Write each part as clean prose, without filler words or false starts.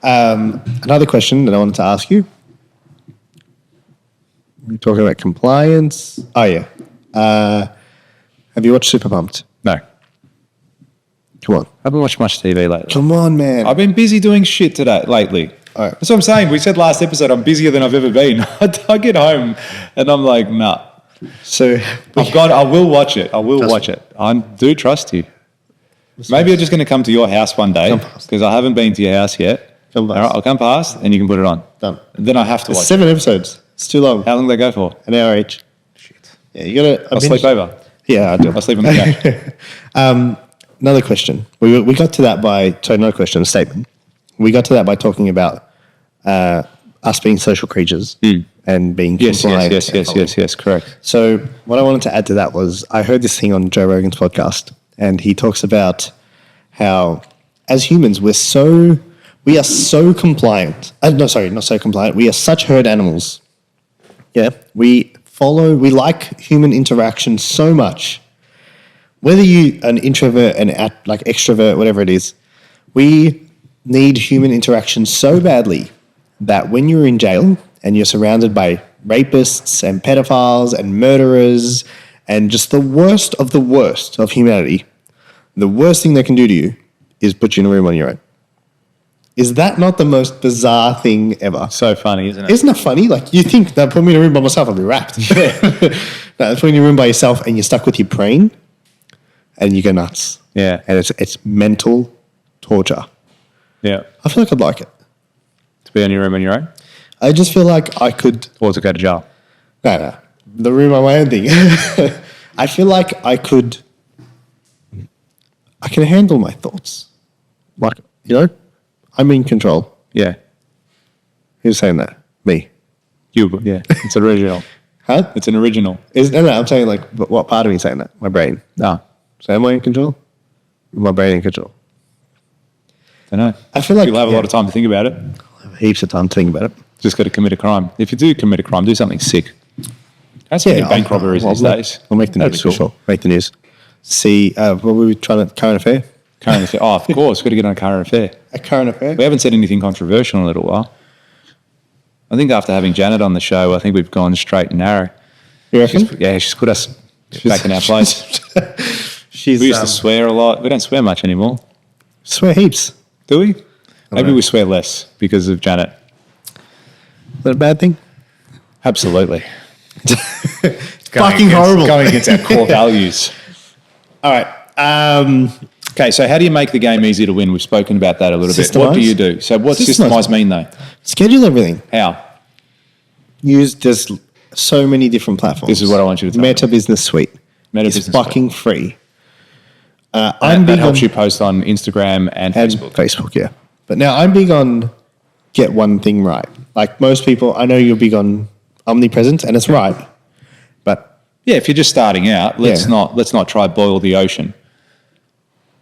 Another question that I wanted to ask you. We're talking about compliance. Oh, yeah. Have you watched Super Pumped? No. Come on. I haven't watched much TV lately. Come on, man. I've been busy doing shit lately. All right. That's what I'm saying. We said last episode I'm busier than I've ever been. I get home and I'm like, nah. So I will watch it. I will watch it. I do trust you. Maybe I'm just going to come to your house one day because I haven't been to your house yet. Come past. All right, I'll come past and you can put it on. Done. And then I have to watch 7 episodes. It's too long. How long do they go for? An hour each. Shit. Yeah, you got to. I'll sleep over. Yeah, I do. I'll sleep on the couch. Another question. We got to that by, sorry, not a question, a statement. We got to that by talking about us being social creatures and being compliant. Yes, correct. So what I wanted to add to that was I heard this thing on Joe Rogan's podcast, and he talks about how as humans we are so compliant. No, sorry, not so compliant. We are such herd animals. Yeah, we like human interaction so much. Whether you an introvert, like extrovert, whatever it is, we need human interaction so badly that when you're in jail and you're surrounded by rapists and pedophiles and murderers and just the worst of humanity, the worst thing they can do to you is put you in a room on your own. Is that not the most bizarre thing ever? So funny, isn't it? Isn't it funny? Like, you think they'll put me in a room by myself, I'll be wrapped. No, they put you in a room by yourself and you're stuck with your brain and you go nuts. Yeah. And it's mental torture. Yeah. I feel like I'd like it. To be in your room on your own? I just feel like I could... Or to go to jail? No. The room on my own thing. I feel like I can handle my thoughts. Like, I'm in control. Yeah. Who's saying that? Me. You, yeah. It's original. Huh? It's an original. No, I'm saying like, what part of me saying that? My brain. No. So am I in control? My brain in control? I don't know. I feel like... You'll have a lot of time to think about it. Heaps of time to think about it. Just got to commit a crime. If you do commit a crime, do something sick. That's many bank robberies these days. We'll make the news for sure. Make the news. See, what were we trying to... Current affair? Current affair. Oh, of course. Got to get on a current affair. A current affair? We haven't said anything controversial in a little while. I think after having Janet on the show, I think we've gone straight and narrow. You reckon? She's put us back in our place. We used to swear a lot. We don't swear much anymore. Swear heaps. Do we? Maybe we swear less because of Janet. Is that a bad thing? Absolutely. Fucking horrible. Going against our core values. All right. Okay, so how do you make the game easier to win? We've spoken about that a little bit. What do you do? So what's systemize mean though? Schedule everything. How? There's so many different platforms. This is what I want you to tell Meta Business Suite. It's fucking free. That helps you post on Instagram and Facebook. Facebook, yeah. But now I'm big on get one thing right. Like most people, I know you're big on omnipresent, and it's right. But yeah, if you're just starting out, let's not try boil the ocean.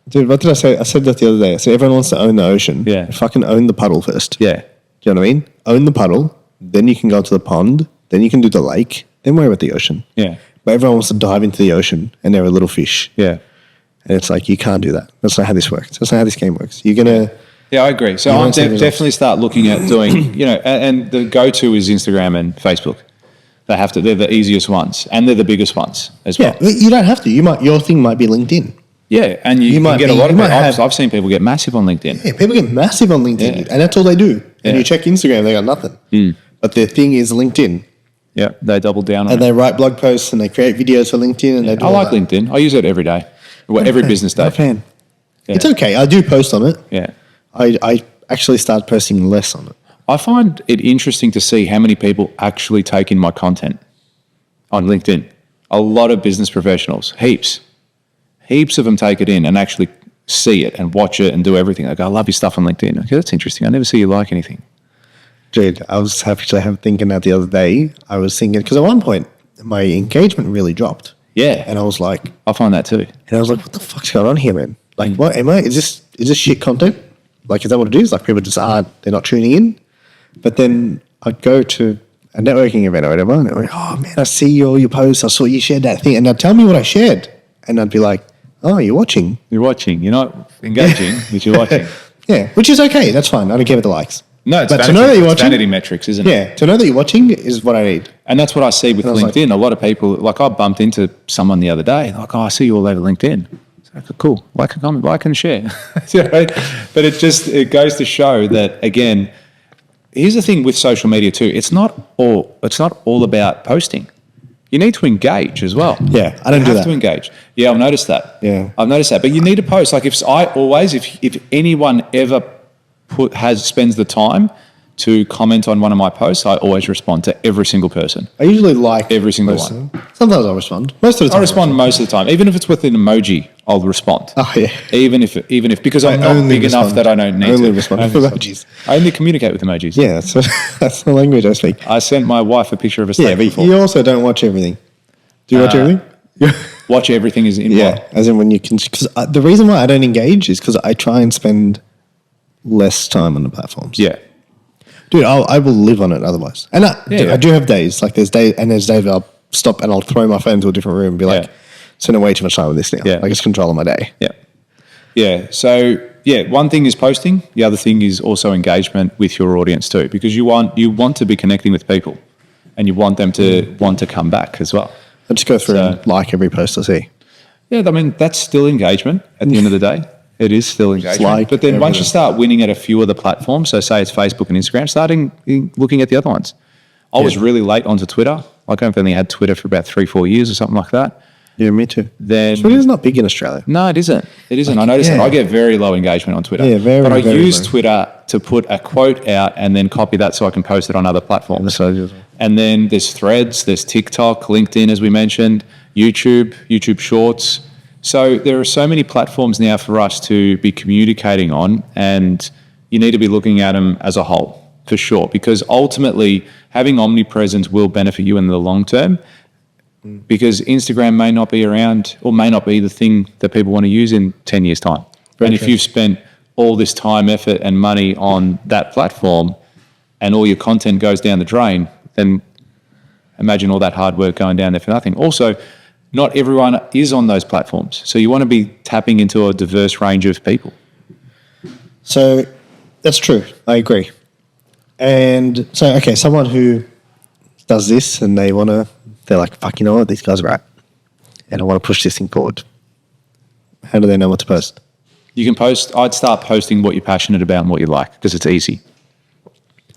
Dude, what did I say? I said that the other day. I said everyone wants to own the ocean. Yeah. Fucking own the puddle first. Yeah. Do you know what I mean? Own the puddle, then you can go to the pond, then you can do the lake, then worry about the ocean. Yeah. But everyone wants to dive into the ocean and they're a little fish. Yeah. And it's like, you can't do that. That's not how this works. That's not how this game works. You're going to... Yeah, I agree. So I'll definitely start looking at doing, and the go-to is Instagram and Facebook. They're the easiest ones and they're the biggest ones as well. Yeah, you don't have to. Your thing might be LinkedIn. Yeah, and you might get a lot of people. I've seen people get massive on LinkedIn. Yeah, people get massive on LinkedIn, and that's all they do. And you check Instagram, they got nothing. But their thing is LinkedIn. Yeah, they double down on it. And they write blog posts and they create videos for LinkedIn. And they do I like LinkedIn. I use it every day. Every business day. I'm a fan. Yeah. It's okay. I do post on it. Yeah. I actually started posting less on it. I find it interesting to see how many people actually take in my content on LinkedIn. A lot of business professionals, heaps of them take it in and actually see it and watch it and do everything. They go, I love your stuff on LinkedIn. Okay, that's interesting. I never see you like anything. Dude, I was actually thinking that the other day. I was thinking, because at one point, my engagement really dropped. Yeah. And I was like... I find that too. And I was like, what the fuck's going on here, man? Like, what am I... Is this shit content? Like, is that what it is? Like, people just they're not tuning in? But then I'd go to a networking event or whatever, and I'd be like, oh, man, I see all your posts. I saw you shared that thing. And they'd tell me what I shared. And I'd be like, oh, you're watching. You're watching. You're not engaging, but you're watching. Yeah, which is okay. That's fine. I don't care about the likes. No, it's but vanity, to know that you're it's watching, vanity metrics, isn't it? yeah, to know that you're watching is what I need. And that's what I see with I was like- LinkedIn. A lot of people, like I bumped into someone the other day, like, oh, I see you all over LinkedIn. It's like, cool, like and comment, like and share. You know, but it goes to show that, again, here's the thing with social media too. It's not all about posting. You need to engage as well. Yeah, I don't you do have that. to engage. Yeah, I've noticed that. Yeah. I've noticed that. But you need to post. Like if anyone ever spends the time to comment on one of my posts, I always respond to every single person. I usually like Every single most one. of them. Sometimes I'll respond. Most of the time. I respond most of the time, even if it's with an emoji. I'll respond. Oh yeah. Even if because I'm not only big enough respond- that I don't need I only to. respond I with emojis. I only communicate with emojis. Yeah, that's the language I speak. I sent my wife a picture of a steak Yeah, but before. you also don't watch everything. Do you watch everything? Watch everything is in Yeah, what? as in when you can. Because the reason why I don't engage is because I try and spend less time on the platforms. Yeah. Dude, I will live on it otherwise. And Yeah. I do have days like there's days where I'll stop and I'll throw my phone to a different room and be like, Yeah. spending way too much time with this now. Yeah. Like it's controlling my day. Yeah. Yeah. So yeah, one thing is posting. The other thing is also engagement with your audience too, because you want to be connecting with people, and you want them to want to come back as well. I just go through So- and like every post I see. Yeah, I mean that's still engagement at the end of the day. It is still engagement. like but then once you everything. start winning at a few of the platforms, so say it's Facebook and Instagram, starting looking at the other ones. I was really late onto Twitter. Like I've only had Twitter for about 3-4 years or something like that. Yeah, me too. Then Twitter's not big in Australia. no, it isn't. It isn't. I noticed that. yeah. I get very low engagement on Twitter. Yeah, very, But I very use low. Twitter to put a quote out and then copy that so I can post it on other platforms. That's what I do as well. And then there's Threads, there's TikTok, LinkedIn, as we mentioned, YouTube Shorts. So there are so many platforms now for us to be communicating on, and you need to be looking at them as a whole, for sure, because ultimately having omnipresence will benefit you in the long term, because Instagram may not be around or may not be the thing that people want to use in 10 years' time. And if true. you've spent all this time, effort, and money on that platform and all your content goes down the drain, then imagine all that hard work going down there for nothing. Also, not everyone is on those platforms. So you want to be tapping into a diverse range of people. So that's true. I agree. And so, okay, someone who does this and they're like, fuck, you know what? These guys are right. And I want to push this thing forward. How do they know what to post? You can post, I'd start posting what you're passionate about and what you like, because it's easy.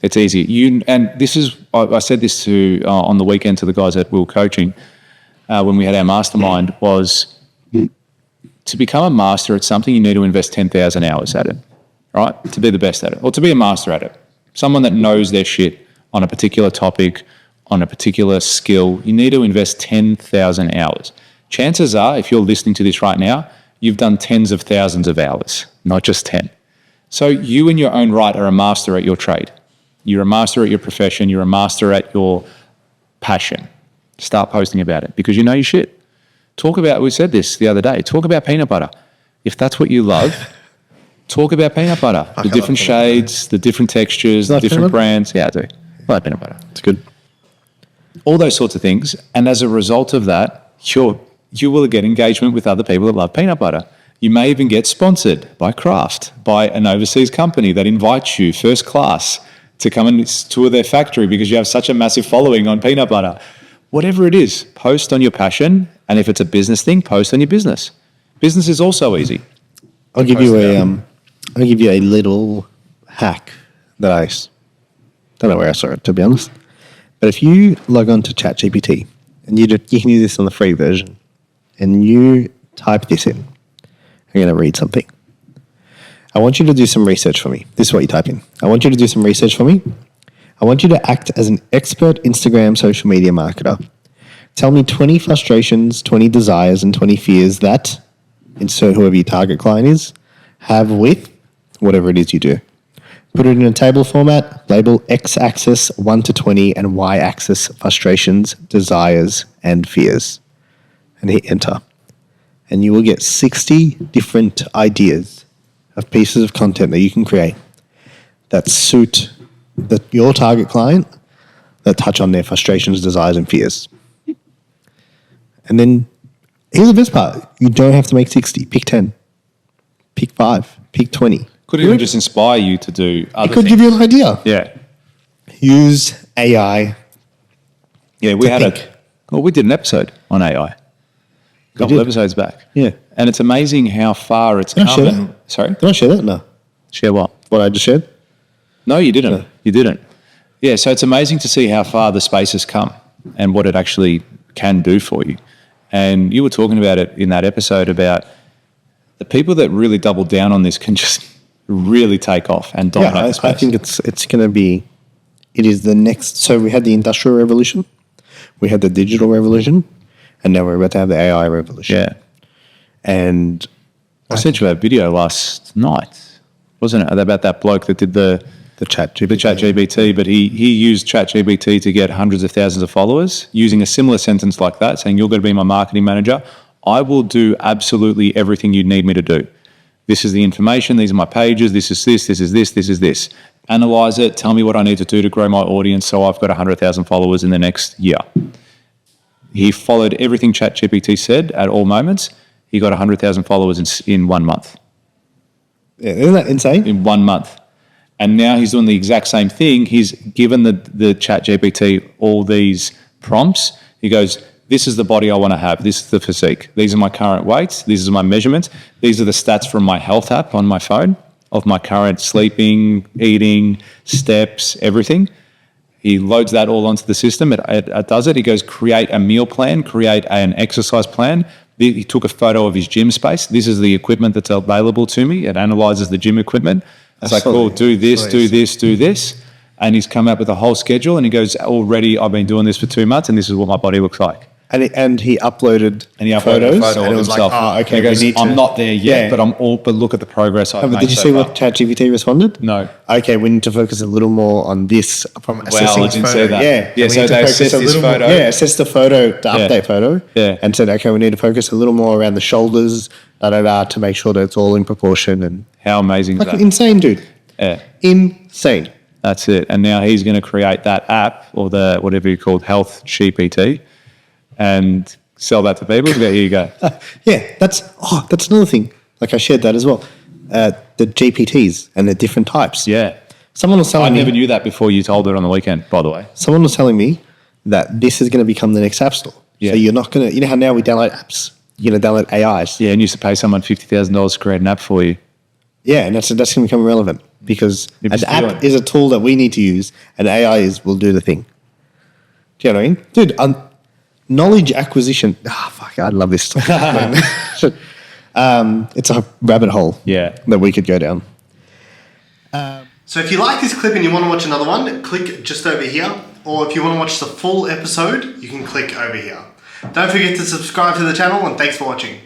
It's easy. And this is, I said this to on the weekend to the guys at Will Coaching when we had our mastermind, was to become a master at something, you need to invest 10,000 hours at it, right? To be the best at it, or to be a master at it. Someone that knows their shit on a particular topic, on a particular skill, you need to invest 10,000 hours. Chances are, if you're listening to this right now, you've done tens of thousands of hours, not just 10. So you in your own right are a master at your trade. You're a master at your profession. You're a master at your passion. Start posting about it because you know your shit. We said this the other day, talk about peanut butter. If that's what you love, talk about peanut butter. The love different peanut butter. shades, the different textures, the like different peanut butter? brands. Yeah, I do. I like peanut butter. It's good. All those sorts of things. And as a result of that, you will get engagement with other people that love peanut butter. You may even get sponsored by Kraft, by an overseas company that invites you first class to come and tour their factory because you have such a massive following on peanut butter. Whatever it is, post on your passion. And if it's a business thing, post on your business. Business is also easy. I'll give you Post a little hack that I don't know where I saw it, to be honest. But if you log on to ChatGPT and you can use this on the free version, and you type this in, I'm going to read something. I want you to do some research for me. This is what you type in. I want you to do some research for me. I want you to act as an expert Instagram social media marketer. Tell me 20 frustrations, 20 desires, and 20 fears that, insert whoever your target client is, have with whatever it is you do. Put it in a table format, label x-axis 1 to 20 and y-axis frustrations, desires, and fears. And hit enter. And you will get 60 different ideas of pieces of content that you can create that suit your target client, that touch on their frustrations, desires, and fears. And then here's the best part. You don't have to make 60. Pick 10. Pick 5. Pick 20. Could even just inspire you to do other It could things. give you an idea. Yeah. Use AI. Yeah, we To had think. we did an episode on AI. A couple did. episodes back. Yeah. And it's amazing how far it's Can I come. share and- Sorry? Did I share that? No. Share what? What I just shared? No, you didn't. No. You didn't. Yeah, so it's amazing to see how far the space has come and what it actually can do for you. And you were talking about it in that episode about the people that really double down on this can just really take off and dominate the I space. think it's going to be, it is the next. So we had the Industrial Revolution, we had the Digital Revolution, and now we're about to have the AI Revolution. yeah. And I sent you a video last night, wasn't it, about that bloke that did the chat ChatGPT, but he used ChatGPT to get hundreds of thousands of followers using a similar sentence like that, saying, "You're going to be my marketing manager. I will do absolutely everything you need me to do. This is the information. These are my pages. This is this. This is this. This is this. Analyze it. Tell me what I need to do to grow my audience so I've got 100,000 followers in the next year." He followed everything ChatGPT said at all moments. He got 100,000 followers in 1 month. Yeah, isn't that insane? In 1 month. And now he's doing the exact same thing. He's given the ChatGPT all these prompts. He goes, "This is the body I want to have. This is the physique. These are my current weights. These are my measurements. These are the stats from my health app on my phone of my current sleeping, eating, steps, everything." He loads that all onto the system. It does it. He goes, "Create a meal plan, create an exercise plan." He took a photo of his gym space. "This is the equipment that's available to me." It analyzes the gym equipment. It's like, "Cool, do this, do this, do this." And he's come up with a whole schedule and he goes, "Already I've been doing this for 2 months and this is what my body looks like." And he uploaded And he uploaded photos, a photo and of it was himself. like, "Oh, okay, He goes, we need to." "I'm not there yet, Yeah. but look at the progress I've But made did you so see far." what ChatGPT responded? No. Okay, we need to focus a little more on this from assessing I his didn't photo. see that. Yeah, Yeah, we so need to they focus assessed a his little more- photo. Yeah, assess the photo, the update photo. Yeah. And said, okay, we need to focus a little more around the shoulders, to make sure that it's all in proportion. And How amazing is like that? insane, dude. Yeah. Insane. That's it. And now he's going to create that app or the whatever you called Health GPT and sell that to people. Here you go. Yeah, that's another thing. Like I shared that as well. The GPTs and the different types. Yeah. Someone was I telling never me. knew that before you told it on the weekend, by the way. Someone was telling me that this is going to become the next app store. Yeah. So you're not going to. You know how now we download apps. You're going to download AIs. Yeah, and you used to pay someone $50,000 to create an app for you. Yeah, and that's going to become irrelevant because You're an just app doing it. is a tool that we need to use, and AI will do the thing. Do you know what I mean, dude? Knowledge acquisition. Fuck! I love this stuff. It's a rabbit hole. Yeah. that we could go down. So if you like this clip and you want to watch another one, click just over here. Or if you want to watch the full episode, you can click over here. Don't forget to subscribe to the channel, and thanks for watching.